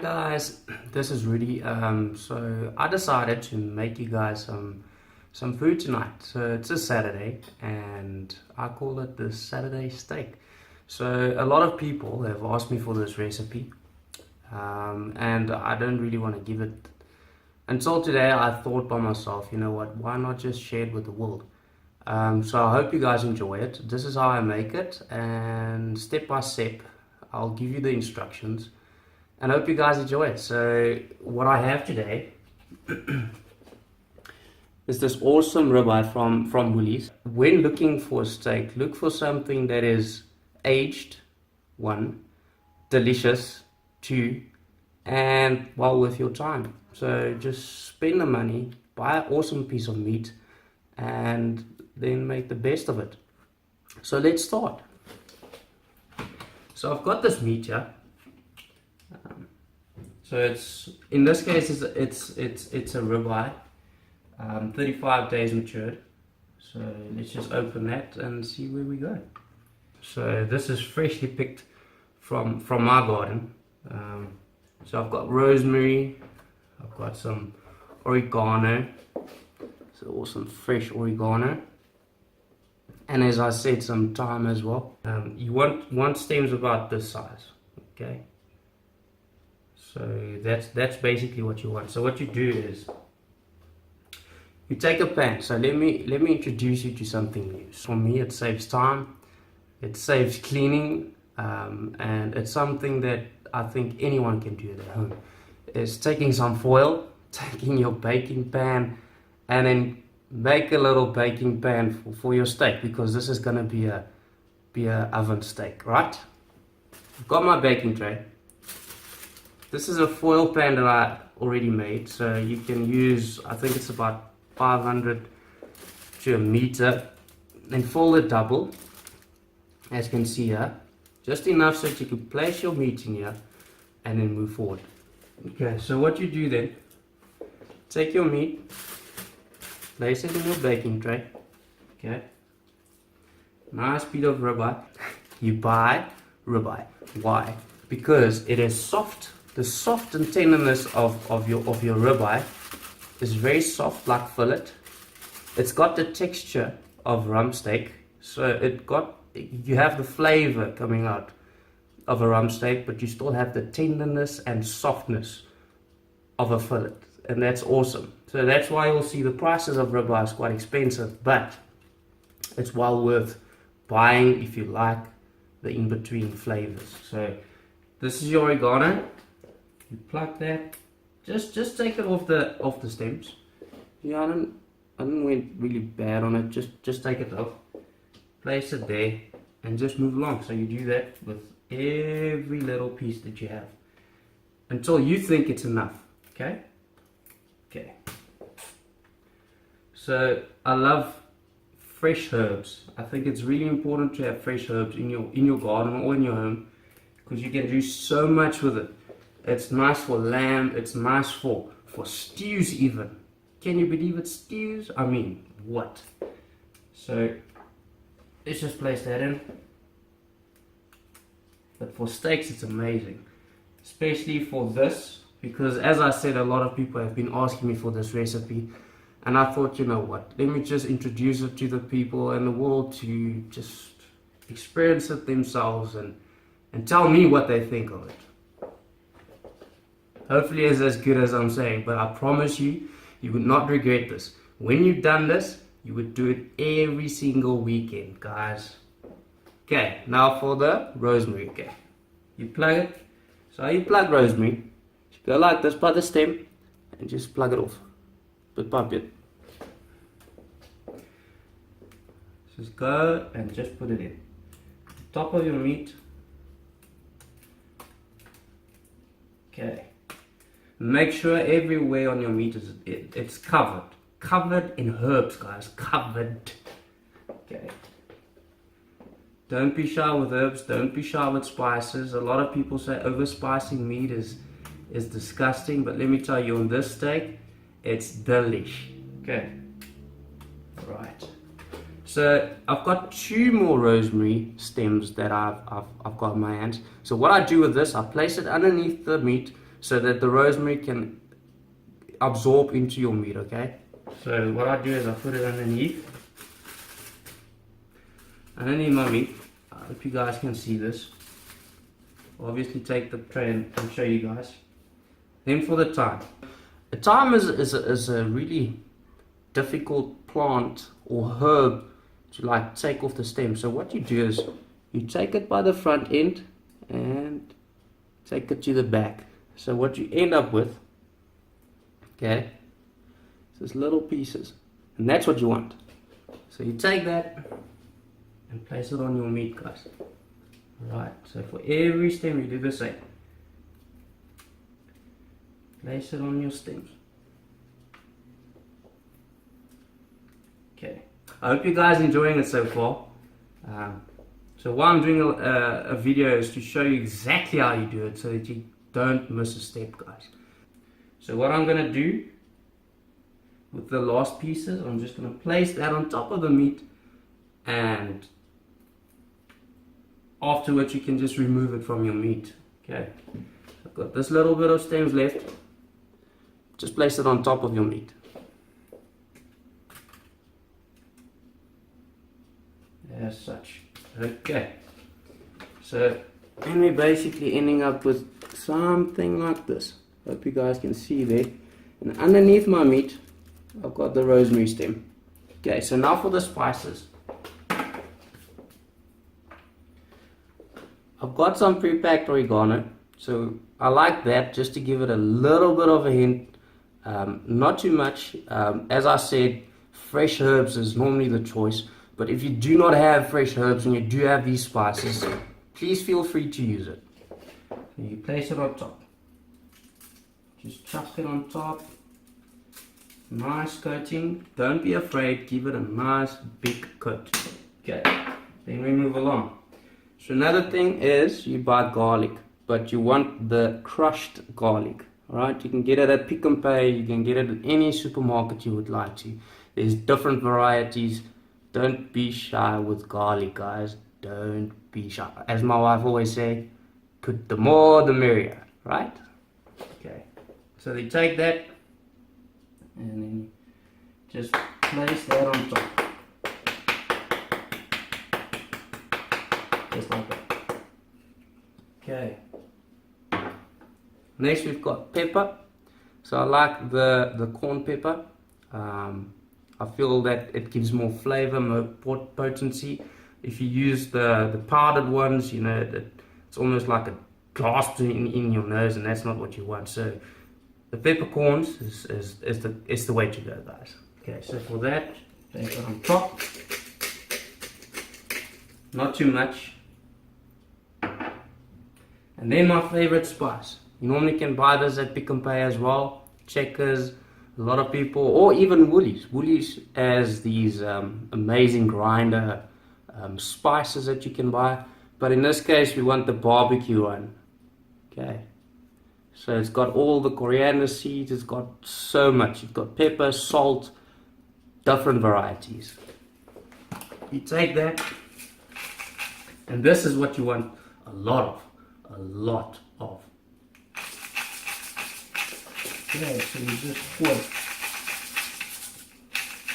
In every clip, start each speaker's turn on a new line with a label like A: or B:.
A: guys, this is Rudi. So I decided to make you guys some food tonight. So it's a Saturday and I call it the Saturday steak. So a lot of people have asked me for this recipe, and I don't really want to give it. Until today I thought by myself, you know what, why not just share it with the world? So I hope you guys enjoy it. This is how I make it, and step by step I'll give you the instructions, and I hope you guys enjoy it. So what I have today is this awesome ribeye from Woolies. When looking for a steak, look for something that is aged, 1, delicious, 2, and well worth your time. So just spend the money, buy an awesome piece of meat, and then make the best of it. So let's start. So I've got this meat here. So it's, in this case, it's a ribeye, 35 days matured. So let's just open that and see where we go. So this is freshly picked from my garden. So I've got rosemary, I've got some oregano, so awesome fresh oregano, and as I said, some thyme as well. You want stems about this size, okay? So that's basically what you want. So what you do is you take a pan. So let me introduce you to something new. For me, it saves time, it saves cleaning, and it's something that I think anyone can do at home. It's taking some foil, taking your baking pan, and then make a little baking pan for your steak, because this is going to be a oven steak, right? I've got my baking tray. This is a foil pan that I already made, so you can use, I think it's about 500 to a meter, and fold it double, as you can see here, just enough so that you can place your meat in here and then move forward. Okay, so what you do then, take your meat, place it in your baking tray. Okay, nice piece of ribeye. You buy ribeye. Why? Because it is soft. The soft and tenderness of your ribeye is very soft, like fillet. It's got the texture of rump steak, so you have the flavor coming out of a rump steak, but you still have the tenderness and softness of a fillet, and that's awesome. So that's why you'll see the prices of ribeye is quite expensive, but it's well worth buying if you like the in-between flavors. So this is your oregano. You pluck that. Just take it off the stems. Yeah, I don't went really bad on it. Just take it off. Place it there and just move along. So you do that with every little piece that you have until you think it's enough. Okay. So I love fresh herbs. I think it's really important to have fresh herbs in your garden or in your home, because you can do so much with it. It's nice for lamb, it's nice for stews even. Can you believe it, stews? I mean, what? So let's just place that in. But for steaks, it's amazing, especially for this, because as I said, a lot of people have been asking me for this recipe, and I thought, you know what, let me just introduce it to the people and the world to just experience it themselves and tell me what they think of it. Hopefully it's as good as I'm saying, but I promise you, you would not regret this. When you've done this, you would do it every single weekend, guys. Okay, now for the rosemary. Okay, you plug it. So how you plug rosemary, you go like this by the stem and just plug it off, bit by bit. Just go and just put it in the top of your meat. Okay, make sure everywhere on your meat it's covered in herbs, guys, covered. Okay, don't be shy with herbs, don't be shy with spices. A lot of people say overspicing meat is disgusting, but let me tell you, on this steak, it's delish. Okay, right. So I've got 2 more rosemary stems that I've got in my hands. So what I do with this, I place it underneath the meat so that the rosemary can absorb into your meat, okay? So what I do is I put it underneath my meat. I hope you guys can see this. Obviously take the tray and show you guys. Then for the thyme. The thyme is a really difficult plant or herb to like take off the stem. So what you do is you take it by the front end and take it to the back. So what you end up with, okay, is this little pieces, and that's what you want. So you take that and place it on your meat, guys. Right, so for every stem you do the same. Place it on your stems. Okay, I hope you guys are enjoying it so far. So why I'm doing a video is to show you exactly how you do it so that you don't miss a step, guys. So what I'm going to do with the last pieces, I'm just going to place that on top of the meat, and afterwards you can just remove it from your meat. Okay, I've got this little bit of stems left. Just place it on top of your meat. As such. Okay, so then we're basically ending up with something like this. Hope you guys can see there. And underneath my meat I've got the rosemary stem. Okay, so now for the spices. I've got some pre-packed oregano, so I like that just to give it a little bit of a hint. Not too much. As I said, fresh herbs is normally the choice, but if you do not have fresh herbs and you do have these spices, please feel free to use it. So you place it on top. Just chuck it on top. Nice coating. Don't be afraid, give it a nice big coat. Okay, then we move along. So another thing is you buy garlic, but you want the crushed garlic. Alright, you can get it at Pick n Pay, you can get it at any supermarket you would like to. There's different varieties. Don't be shy with garlic, guys. Don't be shy. As my wife always say, put the more the merrier, right? Okay, so they take that and then you just place that on top. Just like that. Okay. Next we've got pepper. So I like the corn pepper. I feel that it gives more flavor, more potency. If you use the powdered ones, you know, it's almost like a blast in your nose, and that's not what you want. So the peppercorns is the way to go, guys. Okay, so for that, place it on top. Not too much. And then my favorite spice. You normally can buy this at Pick n Pay as well. Checkers, a lot of people, or even Woolies. Woolies has these amazing grinder spices that you can buy. But in this case, we want the barbecue one. Okay. So it's got all the coriander seeds. It's got so much. It's got pepper, salt, different varieties. You take that, and this is what you want a lot of. A lot of. Okay, so you just pour.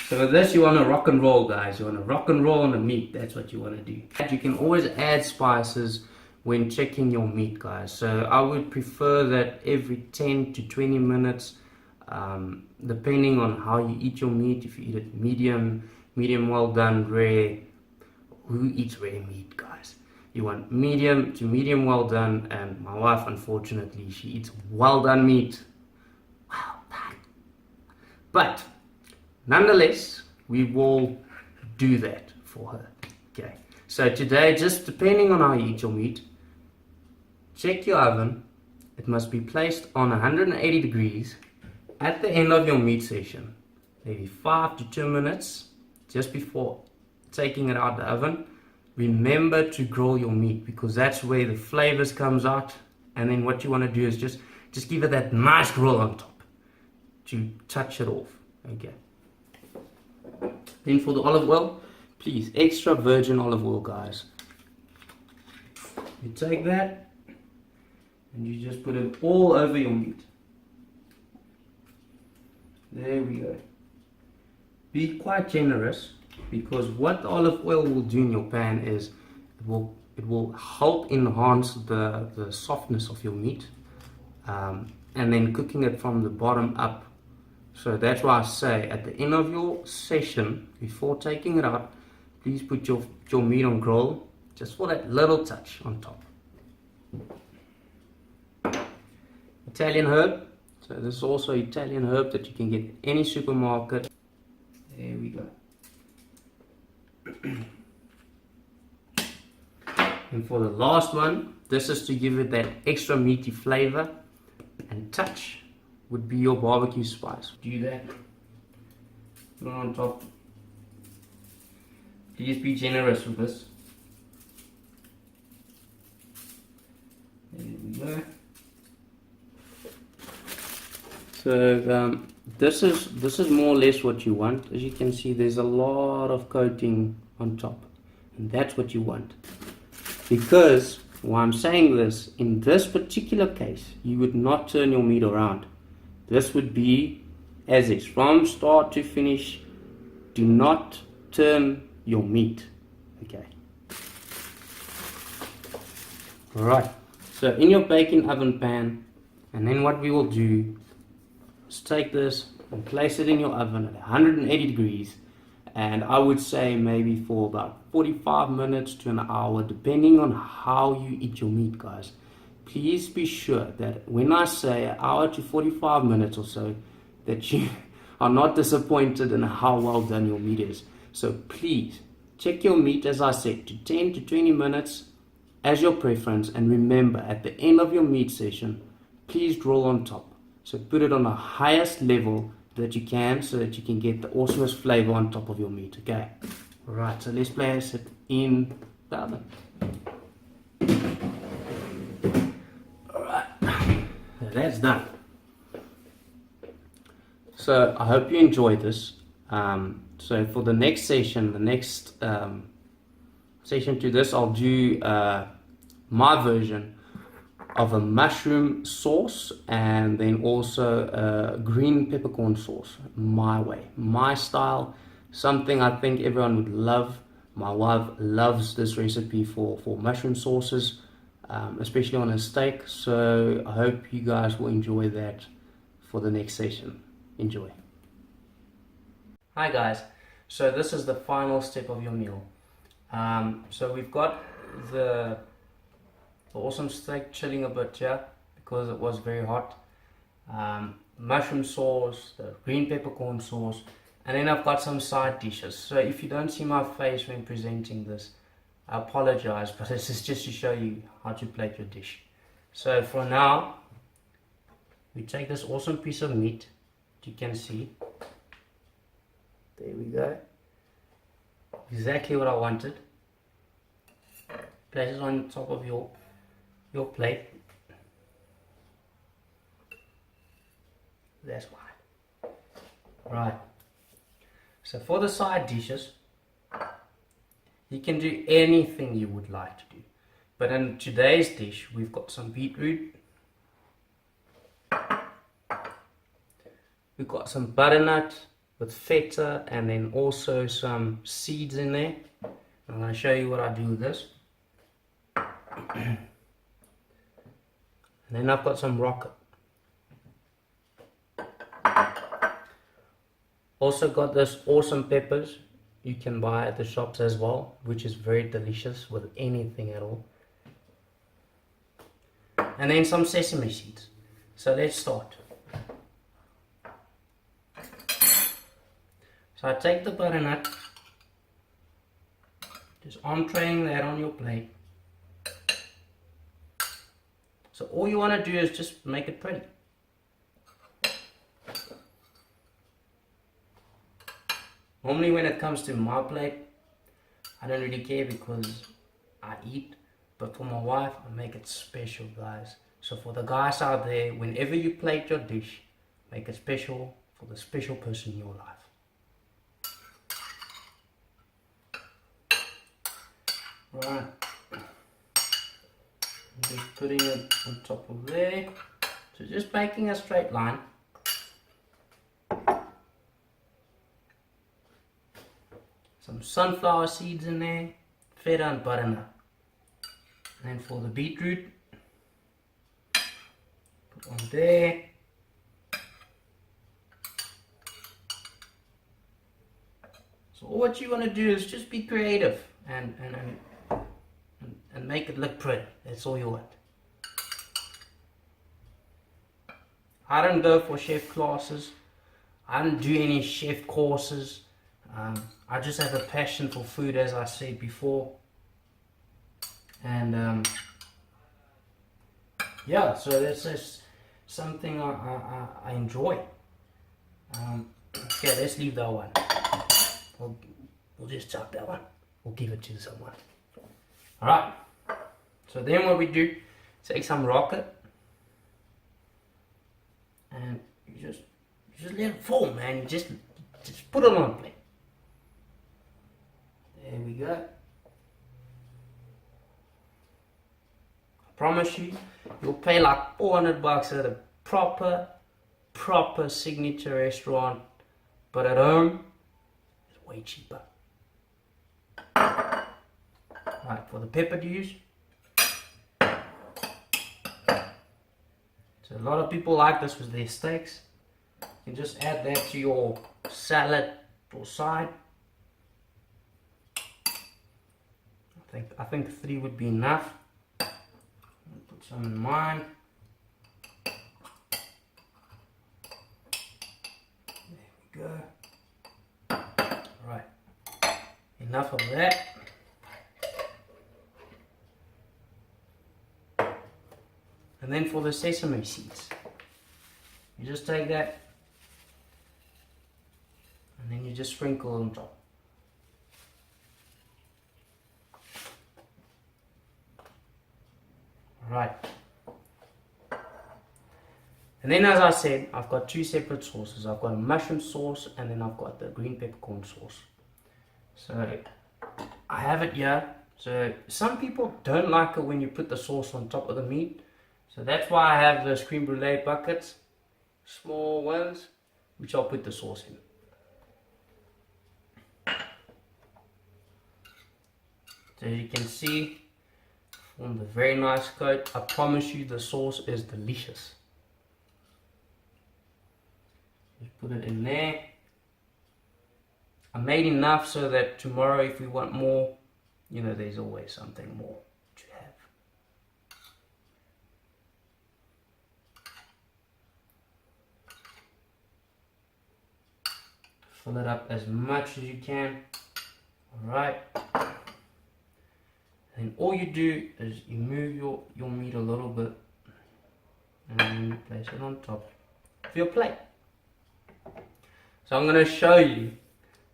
A: So with this you want to rock and roll, guys. You want to rock and roll on the meat. That's what you want to do. You can always add spices when checking your meat, guys. So I would prefer that every 10 to 20 minutes, depending on how you eat your meat. If you eat it medium well done, rare. Who eats rare meat, guys? You want medium to medium well done, and my wife, unfortunately, she eats well done meat. Well done. But nonetheless, we will do that for her. Okay. So today, just depending on how you eat your meat, check your oven. It must be placed on 180 degrees at the end of your meat session, maybe 5 to 2 minutes just before taking it out of the oven. Remember to grill your meat, because that's where the flavors comes out. And then what you want to do is just give it that nice grill on top to touch it off. Okay. Then for the olive oil, please, extra virgin olive oil, guys. You take that, and you just put it all over your meat. There we go. Be quite generous, because what the olive oil will do in your pan is it will help enhance the softness of your meat, and then cooking it from the bottom up. So that's why I say at the end of your session, before taking it out, please put your meat on grill, just for that little touch on top. Italian herb. So this is also Italian herb that you can get in any supermarket. There we go. And for the last one, this is to give it that extra meaty flavor and touch, would be your barbecue spice. Do that. Put it on top. Please be generous with this. There we go. So this is more or less what you want. As you can see, there's a lot of coating on top, and that's what you want. Because why I'm saying this, in this particular case, you would not turn your meat around. This would be as is, from start to finish. Do not turn your meat. Okay. Alright, so in your baking oven pan, and then what we will do is take this and place it in your oven at 180 degrees, and I would say maybe for about 45 minutes to an hour, depending on how you eat your meat, guys. Please be sure that when I say an hour to 45 minutes or so, that you are not disappointed in how well done your meat is. So please check your meat, as I said, to 10 to 20 minutes as your preference, and remember, at the end of your meat session, please draw on top. So put it on the highest level that you can, so that you can get the awesomest flavor on top of your meat. Okay. Alright, so let's place it in the oven. Alright, that's done. So I hope you enjoyed this. So for the next session, session to this, I'll do my version of a mushroom sauce, and then also a green peppercorn sauce, my way, my style, something I think everyone would love. My wife loves this recipe for mushroom sauces, especially on a steak. So I hope you guys will enjoy that for the next session. Enjoy. Hi guys, so this is the final step of your meal. So we've got the awesome steak chilling a bit here because it was very hot. Mushroom sauce, the green peppercorn sauce, and then I've got some side dishes. So if you don't see my face when presenting this, I apologize, but this is just to show you how to plate your dish. So for now, we take this awesome piece of meat, you can see. There we go. Exactly what I wanted. Place it on top of your plate. That's fine. Right. So for the side dishes, you can do anything you would like to do. But in today's dish, we've got some beetroot. We've got some butternut with feta, and then also some seeds in there. I'm going to show you what I do with this. And then I've got some rocket. Also got this awesome peppers you can buy at the shops as well, which is very delicious with anything at all. And then some sesame seeds. So let's start. So I take the butternut, just entreeing that on your plate. So all you want to do is just make it pretty. Normally when it comes to my plate, I don't really care because I eat, but for my wife, I make it special, guys. So for the guys out there, whenever you plate your dish, make it special for the special person in your life. Right. just putting it on top of there. So just making a straight line. Some sunflower seeds in there, feta and butternut. And then for the beetroot, put on there. So what you want to do is just be creative and make it look pretty. That's all you want. I don't go for chef classes. I don't do any chef courses. I just have a passion for food, as I said before. And yeah, so that's just something I enjoy. Okay, let's leave that one. We'll just chuck that one. We'll give it to someone. Alright. So then what we do, take some rocket. And you just let it fall, man. You just put it on a plate. There we go. I promise you, you'll pay like $400 at a proper signature restaurant, but at home, it's way cheaper. Right, for the pepper juice. So a lot of people like this with their steaks. You can just add that to your salad or side. I think 3 would be enough. Put some in mine. There we go. Alright. Enough of that. And then for the sesame seeds, you just take that and then you just sprinkle on top. Alright. And then, as I said, I've got 2 separate sauces. I've got a mushroom sauce and then I've got the green peppercorn sauce. So I have it here. So some people don't like it when you put the sauce on top of the meat. So that's why I have those creme brulee buckets, small ones, which I'll put the sauce in. So as you can see, formed a very nice coat. I promise you the sauce is delicious. Just put it in there. I made enough so that tomorrow if we want more, you know, there's always something more to have. Fill it up as much as you can. Alright. And all you do is you move your meat a little bit and then you place it on top of your plate. So I'm going to show you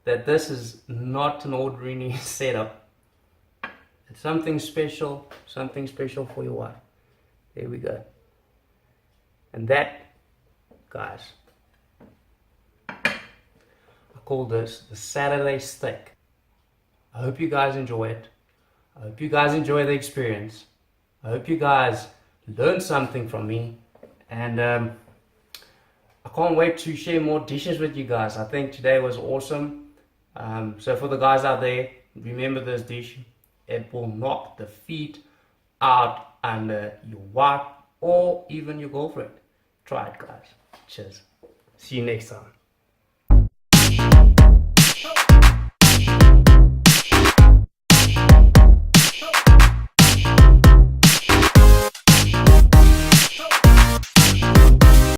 A: that this is not an ordinary setup. It's something special for your wife. There we go. And that, guys, I call this the Saturday steak. I hope you guys enjoy it. I hope you guys enjoy the experience. I hope you guys learned something from me. And I can't wait to share more dishes with you guys. I think today was awesome. So for the guys out there, remember this dish. It will knock the feet out under your wife or even your girlfriend. Try it, guys. Cheers. See you next time.